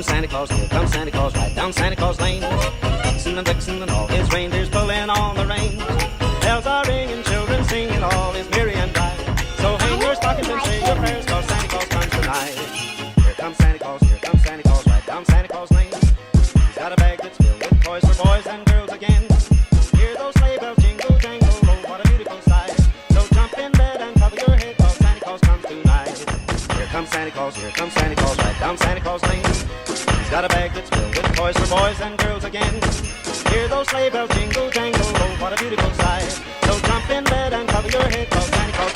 comes Santa Claus, here comes Santa Claus, right down Santa Claus Lane. Vixen and Blitzen and all his reindeers pulling on the reins. Bells are ringing, children singing, all is merry and bright. So hang your stockings and say your prayers, cause Santa Claus comes tonight. Here comes Santa Claus, here comes Santa Claus, right down Santa Claus Lane. He's got a bag that's filled with toys for boys and girls again. Hear those sleigh bells jingle, jangle, oh, what a beautiful sight. So jump in bed and cover your head, cause Santa Claus comes tonight. Here comes Santa Claus, here comes Santa Claus, right down Santa Claus Lane. He's got a bag that's filled with toys for boys and girls again. Hear those sleigh bells jingle, jangle, oh, what a beautiful sight. So jump in bed and cover your head, cause Santa Claus